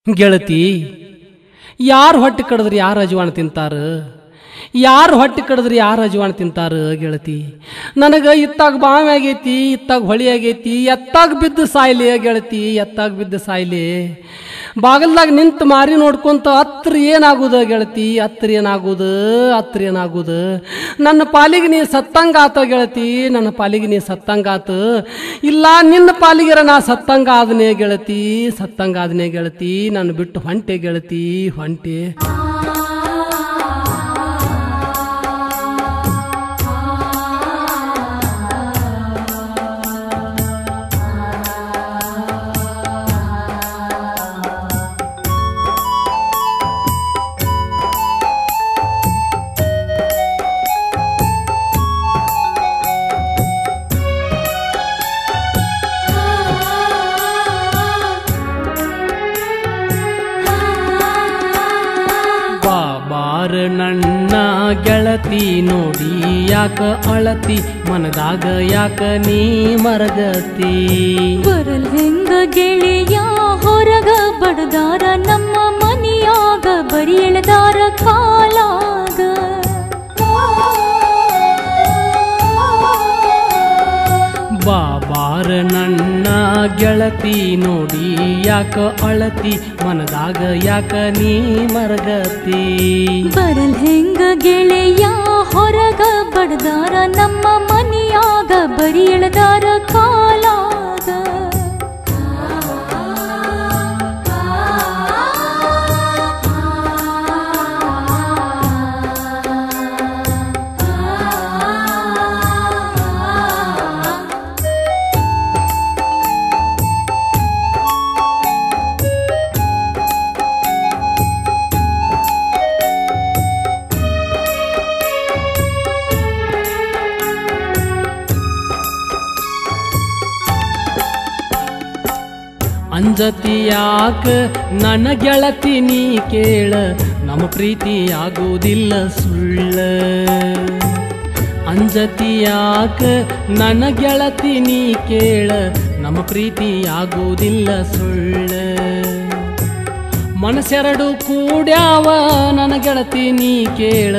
ಗೆಳತಿ, ಯಾರು ಹೊಟ್ಟೆ ಕಡಿದ್ರೆ ಯಾರು ಅಜವಾಣ ತಿಂತಾರ? ಯಾರು ಹೊಟ್ಟೆ ಕಡಿದ್ರೆ ಯಾರು ಅಜವಾಣ ತಿಂತಾರ? ಗೆಳತಿ, ನನಗೆ ಇತ್ತಾಗ ಬಾವಿ ಆಗೈತಿ, ಇತ್ತಾಗ ಹೊಳಿ ಆಗೈತಿ, ಎತ್ತಾಗ ಬಿದ್ದು ಸಾಯ್ಲಿ ಗೆಳತಿ, ಎತ್ತಾಗ ಬಿದ್ದು ಸಾಯ್ಲಿ. ಬಾಗಲ್ದಾಗ ನಿಂತು ಮಾರಿ ನೋಡ್ಕೊಂತ ಹತ್ರ ಏನಾಗುದ ಗೆಳತಿ, ಹತ್ರ ಏನಾಗುದು, ಹತ್ರ ಏನಾಗುದು? ನನ್ನ ಪಾಲಿಗೆ ನೀ ಸತ್ತಂಗಾತ ಗೆಳತಿ, ನನ್ನ ಪಾಲಿಗೆ ನೀ ಸತ್ತಂಗಾತ. ಇಲ್ಲ ನಿನ್ನ ಪಾಲಿಗೆರ ನಾ ಸತ್ತಂಗಾದನೆ ಗೆಳತಿ, ಸತ್ತಂಗಾದನೆ ಗೆಳತಿ. ನಾನು ಬಿಟ್ಟು ಹೊಂಟೆ ಗೆಳತಿ, ಹೊಂಟೆ. ನನ್ನ ಗೆಳತಿ ನೋಡಿ ಯಾಕ ಅಳತಿ, ಮನದಾಗ ಯಾಕ ನೀ ಮರಗತಿ? ಬರಲ್ ಹೆಂಗ ಗೆಳೆಯ ಹೊರಗ ಬಡದಾರ, ನಮ್ಮ ಮನಿಯಾಗ ಬರಿ ಎಳೆದಾರ ಕಾಲಾಗ. ಬಾಬಾರ ನನ್ನ ಗೆಳತಿ ನೋಡಿ ಯಾಕ ಅಳತಿ, ಮನದಾಗ ಯಾಕ ನೀ ಮರಗತಿ? ಬರಲ್ ಹೆಂಗ ಗೆಳೆಯ ಹೊರಗ ಬಡದಾರ, ನಮ್ಮ ಮನಿಯಾಗ ಬರಿ ಎಳೆದಾರ ಕಾಲಾಗ. ಅಂಜತಿ ಯಾಕ ನನ್ನ ಗೆಳತಿ ನೀ ಕೇಳ, ನಮ್ಮ ಪ್ರೀತಿ ಆಗುವುದಿಲ್ಲ ಸುಳ್ಳ. ಅಂಜತಿ ಯಾಕ ನನ್ನ ಗೆಳತಿ ನೀ ಕೇಳ, ನಮ್ಮ ಪ್ರೀತಿ ಆಗುವುದಿಲ್ಲ ಸುಳ್ಳ. ಮನಸ್ಸೆರಡು ಕೂಡ್ಯಾವ ನನ್ನ ಗೆಳತಿ ನೀ ಕೇಳ,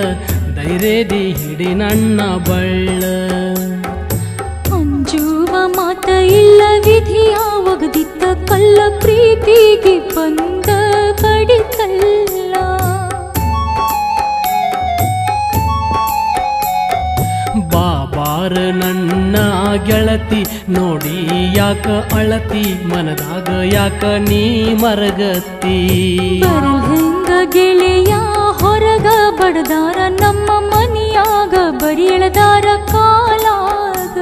ಧೈರ್ಯದಿ ಹಿಡಿ ನನ್ನ ಬಳ್ಳ. ಅಂಜುವ ಮಾತ ಇಲ್ಲ ವಿಧಿಯ ಒಗದಿತ್ತ ಕಲ್ಲ, ಪ್ರೀತಿಗೆ ಬಂದ ಬಡಿತಲ್ಲ. ಬಾಬಾರ ನನ್ನ ಗೆಳತಿ ನೋಡಿ ಯಾಕ ಅಳತಿ, ಮನದಾಗ ಯಾಕ ನೀ ಮರಗತಿ? ಬರಲ್ ಹೆಂಗ ಗೆಳೆಯ ಹೊರಗ ಬಡದಾರ, ನಮ್ಮ ಮನಿಯಾಗ ಬರಿ ಎಳೆದಾರ ಕಾಲಾಗ.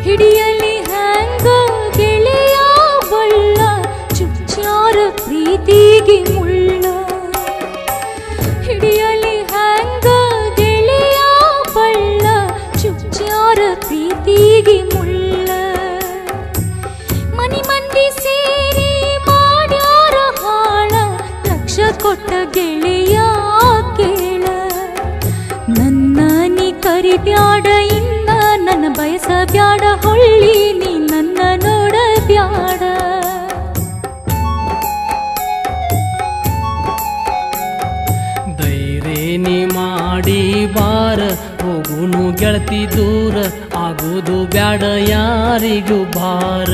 ಹಿಡಿಯಲಿ ಹ್ಯಾಂಗ ಗೆಳೆಯ ಬಳ್ಳ, ಚುಚ್ಚಾರ ಪ್ರೀತಿಗೆ ಮುಳ್ಳ. ಹಿಡಿಯಲಿ ಹ್ಯಾಂಗ ಗೆಳೆಯ ಬಳ್ಳ, ಚುಚ್ಚಾರ ಪ್ರೀತಿಗೆ ಮುಳ್ಳ. ಮನಿ ಮಂದಿ ಸೇರಿ ಮಾಡ್ಯಾರ ಹಾಳ, ಲಕ್ಷ ಕೊಟ್ಟ ಗೆಳೆಯ ಕೇಳ. ನನ್ನ ನೀ ಕರಿಬ್ಯಾಡ, ಇನ್ನ ನನ್ನ ಬಯಸ ಬ್ಯಾಡ, ಹೊಳ್ಳಿ ನೀ ನನ್ನ ನೋಡ ಬ್ಯಾಡ. ಧೈರ್ಯ ನೀ ಮಾಡಿ ಬಾರ, ಹೋಗುನು ಗೆಳತಿ ದೂರ, ಆಗೋದು ಬ್ಯಾಡ ಯಾರಿಗೂ ಭಾರ.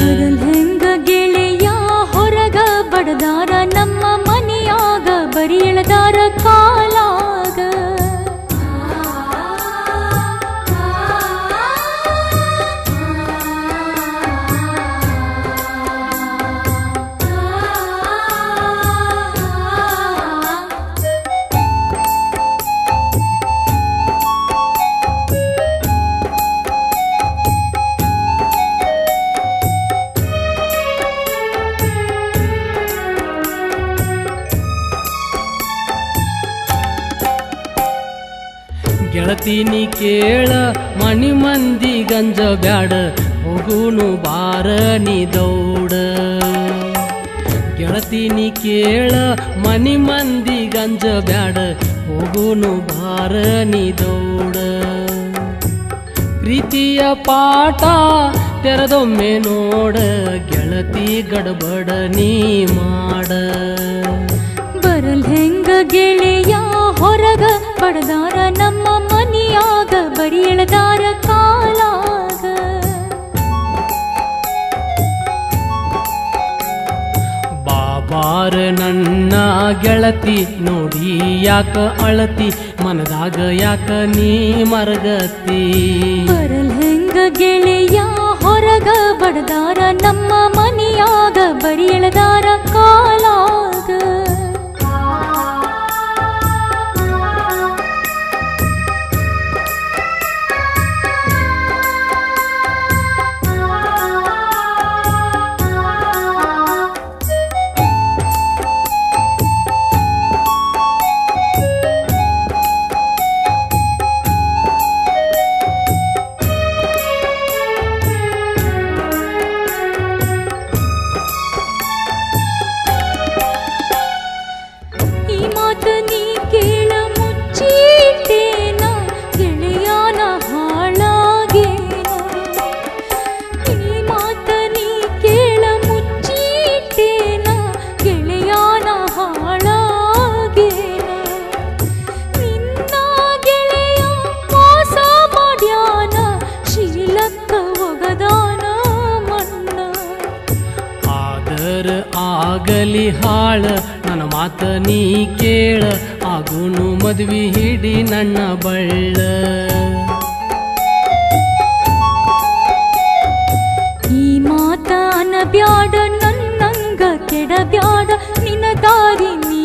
ಬರಲ್ ಹೆಂಗ ಗೆಳೆಯ ಹೊರಗ ಬಡದಾರ, ನಮ್ಮ ಮನಿಯಾಗ ಬರಿ ಎಳೆದಾರ ಕಾಲಾಗ. ಗೆಳತಿ ನೀ ಕೇಳ ಮನಿ ಮಂದಿ ಗಂಜ ಬ್ಯಾಡ ಹೋಗುನು ಬಾರ ನೀ ದೌಡ ಗೆಳತಿ ನೀ ಕೇಳ ಮನಿ ಮಂದಿ ಗಂಜ ಬ್ಯಾಡ ಹೋಗುನು ಬಾರ ನೀ ದೌಡ ಪ್ರೀತಿಯ ಪಾಠ ತೆರೆದೊಮ್ಮೆ ನೋಡ ಗೆಳತಿ ಗಡಬಡ ನೀ ಮಾಡ ಬರಲ್ ಹೆಂಗ ಗೆಳೆಯ ಹೊರಗ ಬಡದಾರ ನಮ್ಮ ಮನಿಯಾಗ ಬರಿ ಎಳದಾರ ಕಾಲಾಗ ಬಾಬಾರ ನನ್ನ ಗೆಳತಿ ನೋಡಿ ಯಾಕ ಅಳತಿ ಮನದಾಗ ಯಾಕ ನೀ ಮರಗತಿ ಬರಲ್ ಹೆಂಗ ಗೆಳೆಯ ಹೊರಗ ಬಡದಾರ ನಮ್ಮ ಮನಿಯಾಗ ಬರಿ ಎಳದಾರ ಕಾಲಾಗ ಆಗಲಿ ಹಾಳ ನನ್ನ ಮಾತ ನೀ ಕೇಳ ಆಗುನು ಮದ್ವಿ ಹಿಡಿ ನನ್ನ ಬಳ್ಳ ಈ ಮಾತ ಅನಬ್ಯಾಡ ನನ್ನಂಗ ಕೆಡಬ್ಯಾಡ ನಿನ್ನ ದಾರಿ ನೀ